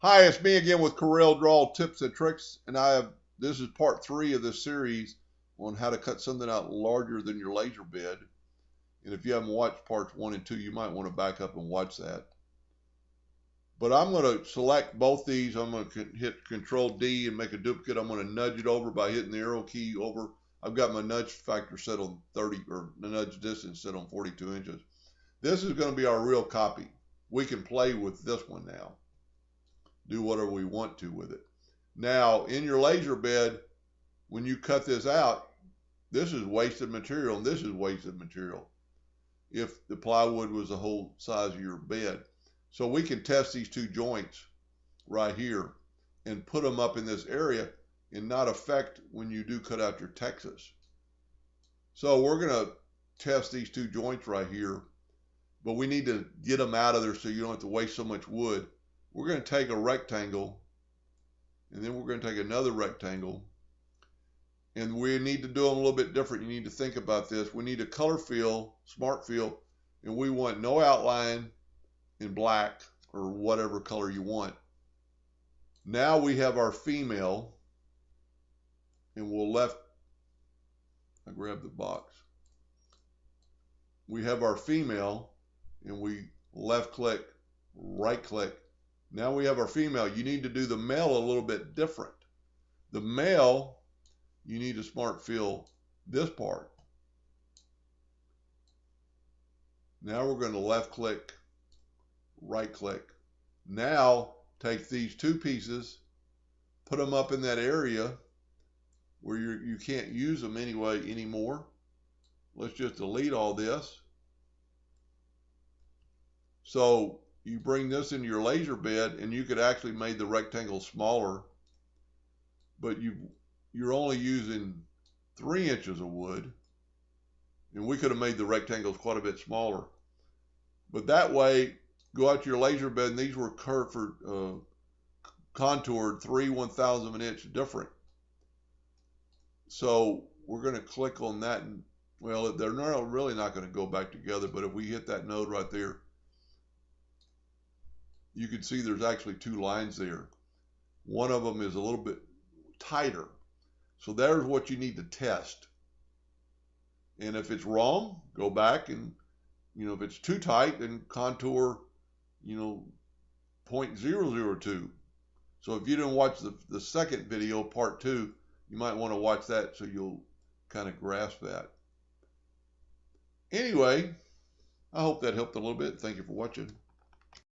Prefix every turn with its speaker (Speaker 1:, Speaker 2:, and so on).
Speaker 1: Hi, it's me again with Corel Draw Tips and Tricks, and this is part 3 of this series on how to cut something out larger than your laser bed. And if you haven't watched parts 1 and 2, you might want to back up and watch that. But I'm going to select both these. I'm going to hit Control D and make a duplicate. I'm going to nudge it over by hitting the arrow key over. I've got my nudge factor set on 30, or the nudge distance set on 42 inches. This is going to be our real copy. We can play with this one now. Do whatever we want to with it. Now, in your laser bed, when you cut this out, this is wasted material and this is wasted material if the plywood was the whole size of your bed. So we can test these two joints right here and put them up in this area and not affect when you do cut out your Texas. So we're going to test these two joints right here, but we need to get them out of there so you don't have to waste so much wood. We're going to take a rectangle, and then we're going to take another rectangle, and we need to do them a little bit different. You need to think about this. We need a color fill, smart fill, and we want no outline in black or whatever color you want. Now we have our female, and I grab the box. We have our female, and we left click, right click. Now we have our female. You need to do the male a little bit different. The male, you need to smart fill this part. Now we're going to left click, right click. Now take these two pieces, put them up in that area where you can't use them anymore. Let's just delete all this. So you bring this into your laser bed, and you could actually make the rectangle smaller, but you're only using 3 inches of wood, and we could have made the rectangles quite a bit smaller. But that way, go out to your laser bed, and these were contoured 3/1000 of an inch different. So we're going to click on that, and well, they're really not going to go back together, but if we hit that node right there, you can see there's actually two lines there. One of them is a little bit tighter. So there's what you need to test. And if it's wrong, go back and, if it's too tight, then contour, 0.002. So if you didn't watch the second video, part 2, you might want to watch that so you'll kind of grasp that. Anyway, I hope that helped a little bit. Thank you for watching.